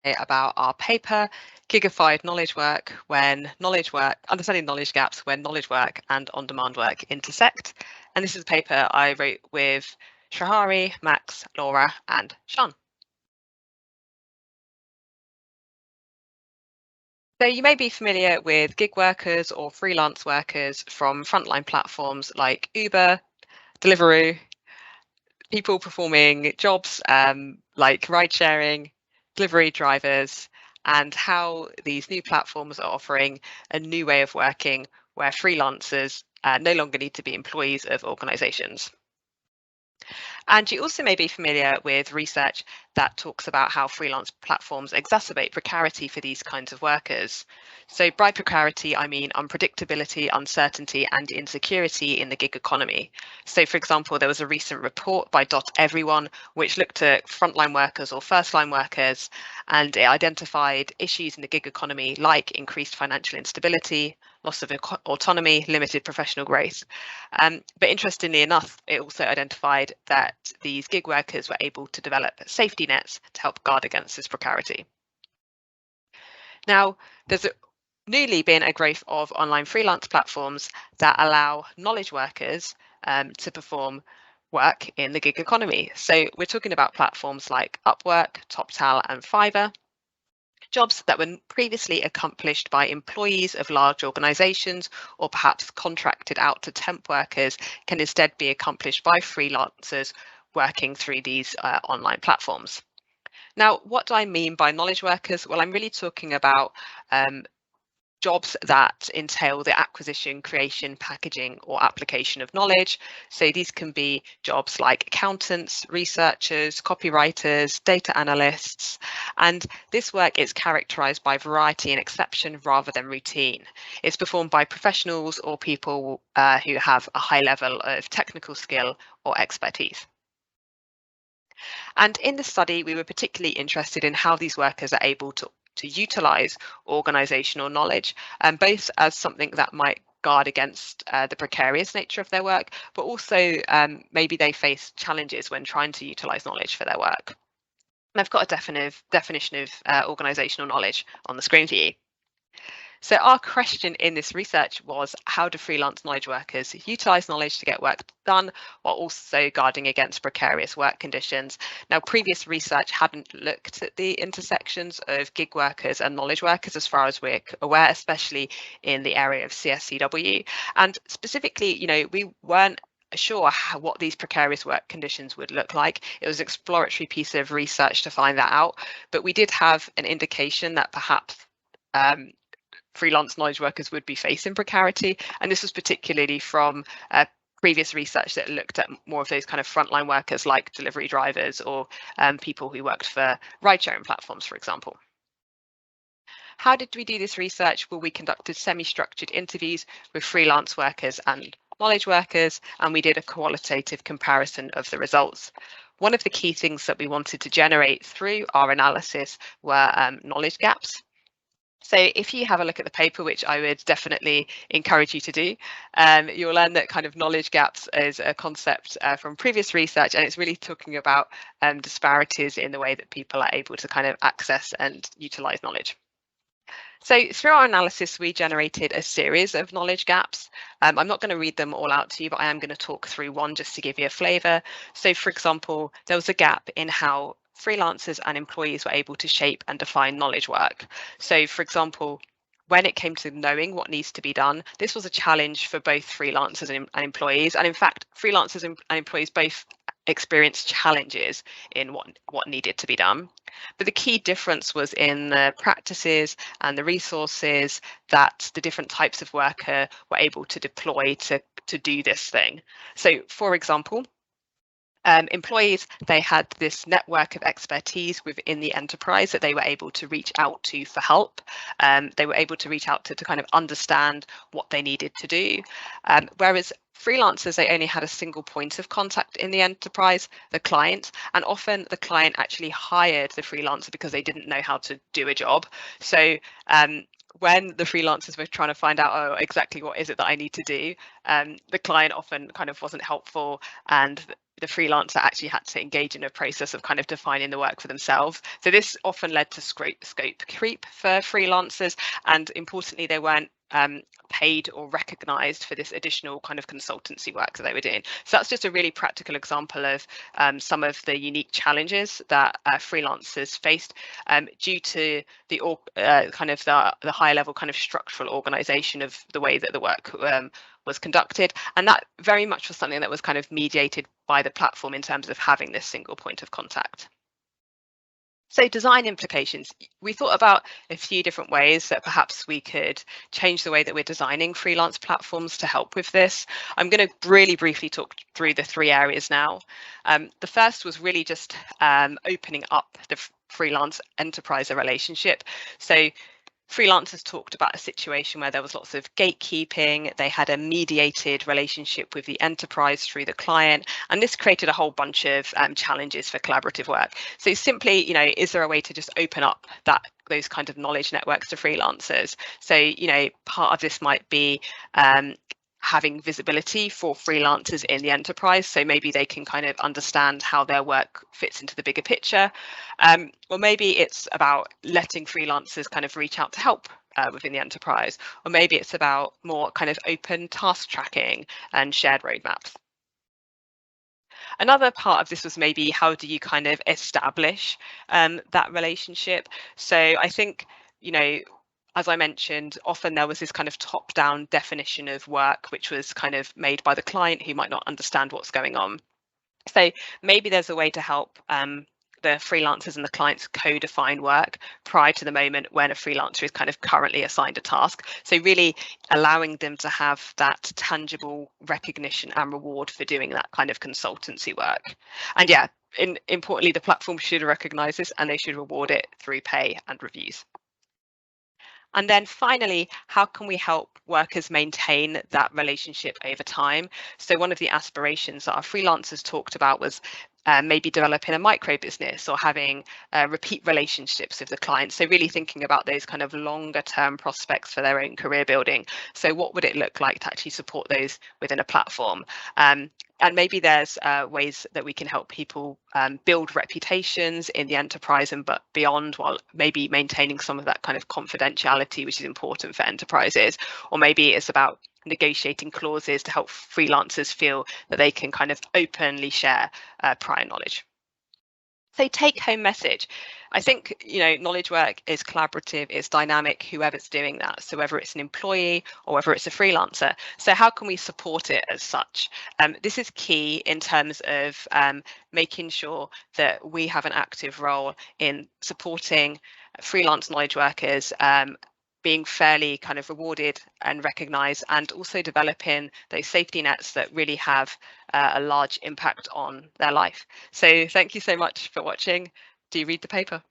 about our paper, Gigified Knowledge Work, understanding knowledge gaps when knowledge work and on-demand work intersect. And this is a paper I wrote with Srihari, Max, Laura, and Siân. So you may be familiar with gig workers or freelance workers from frontline platforms like Uber, Deliveroo, people performing jobs like ride sharing, delivery drivers, and how these new platforms are offering a new way of working where freelancers no longer need to be employees of organizations. And you also may be familiar with research that talks about how freelance platforms exacerbate precarity for these kinds of workers. So by precarity, I mean unpredictability, uncertainty, and insecurity in the gig economy. So for example, there was a recent report by Everyone, which looked at frontline workers or first-line workers, and it identified issues in the gig economy like increased financial instability, loss of autonomy, limited professional growth. But interestingly enough, it also identified that these gig workers were able to develop safety nets to help guard against this precarity. Now, there's newly been a growth of online freelance platforms that allow knowledge workers to perform work in the gig economy. So we're talking about platforms like Upwork, TopTal, and Fiverr. Jobs that were previously accomplished by employees of large organisations or perhaps contracted out to temp workers can instead be accomplished by freelancers working through these online platforms. Now, what do I mean by knowledge workers? Well, I'm really talking about jobs that entail the acquisition, creation, packaging, or application of knowledge. So these can be jobs like accountants, researchers, copywriters, data analysts. And this work is characterized by variety and exception rather than routine. It's performed by professionals or people who have a high level of technical skill or expertise. And in the study, we were particularly interested in how these workers are able to utilize organizational knowledge, both as something that might guard against the precarious nature of their work, but also maybe they face challenges when trying to utilize knowledge for their work. And I've got a definition of organizational knowledge on the screen for you. So our question in this research was, how do freelance knowledge workers utilize knowledge to get work done while also guarding against precarious work conditions? Now, previous research hadn't looked at the intersections of gig workers and knowledge workers as far as we're aware, especially in the area of CSCW. And specifically, we weren't sure what these precarious work conditions would look like. It was an exploratory piece of research to find that out, but we did have an indication that perhaps freelance knowledge workers would be facing precarity, and this was particularly from previous research that looked at more of those kind of frontline workers like delivery drivers or people who worked for ride-sharing platforms, for example. How did we do this research? Well, we conducted semi-structured interviews with freelance workers and knowledge workers, and we did a qualitative comparison of the results. One of the key things that we wanted to generate through our analysis were knowledge gaps. So if you have a look at the paper, which I would definitely encourage you to do, you'll learn that kind of knowledge gaps is a concept from previous research, and it's really talking about disparities in the way that people are able to kind of access and utilize knowledge. So through our analysis, we generated a series of knowledge gaps. I'm not going to read them all out to you, but I am going to talk through one just to give you a flavour. So for example, there was a gap in how freelancers and employees were able to shape and define knowledge work. So for example, when it came to knowing what needs to be done, this was a challenge for both freelancers and employees. And in fact, freelancers and employees both experienced challenges in what needed to be done. But the key difference was in the practices and the resources that the different types of worker were able to deploy to do this thing. So for example, employees, they had this network of expertise within the enterprise that they were able to reach out to for help. They were able to reach out to kind of understand what they needed to do. Whereas freelancers, they only had a single point of contact in the enterprise, the client, and often the client actually hired the freelancer because they didn't know how to do a job. So when the freelancers were trying to find out, exactly what is it that I need to do, the client often kind of wasn't helpful, and the freelancer actually had to engage in a process of kind of defining the work for themselves. So this often led to scope creep for freelancers, and importantly, they weren't paid or recognized for this additional kind of consultancy work that they were doing. So that's just a really practical example of some of the unique challenges that freelancers faced due to the kind of the higher level kind of structural organization of the way that the work was conducted. And that very much was something that was kind of mediated by the platform in terms of having this single point of contact. So design implications, we thought about a few different ways that perhaps we could change the way that we're designing freelance platforms to help with this. I'm going to really briefly talk through the three areas now. The first was really just opening up the freelance enterprise relationship. So freelancers talked about a situation where there was lots of gatekeeping. They had a mediated relationship with the enterprise through the client, and this created a whole bunch of challenges for collaborative work. So simply, is there a way to just open up those kind of knowledge networks to freelancers? So, part of this might be having visibility for freelancers in the enterprise, so maybe they can kind of understand how their work fits into the bigger picture, or maybe it's about letting freelancers kind of reach out to help within the enterprise, or maybe it's about more kind of open task tracking and shared roadmaps. Another part of this was maybe how do you kind of establish that relationship? So I think, as I mentioned, often there was this kind of top-down definition of work, which was kind of made by the client who might not understand what's going on. So maybe there's a way to help the freelancers and the clients co-define work prior to the moment when a freelancer is kind of currently assigned a task. So really allowing them to have that tangible recognition and reward for doing that kind of consultancy work. And yeah, importantly, the platform should recognize this and they should reward it through pay and reviews. And then finally, how can we help workers maintain that relationship over time? So one of the aspirations that our freelancers talked about was maybe developing a micro business or having repeat relationships with the clients. So really thinking about those kind of longer term prospects for their own career building. So what would it look like to actually support those within a platform? And maybe there's ways that we can help people build reputations in the enterprise and but beyond, while maybe maintaining some of that kind of confidentiality, which is important for enterprises. Or maybe it's about negotiating clauses to help freelancers feel that they can kind of openly share prior knowledge. So take home message. I think, knowledge work is collaborative, it's dynamic, whoever's doing that. So whether it's an employee or whether it's a freelancer. So how can we support it as such? This is key in terms of making sure that we have an active role in supporting freelance knowledge workers, being fairly kind of rewarded and recognised, and also developing those safety nets that really have a large impact on their life. So thank you so much for watching. Do read the paper.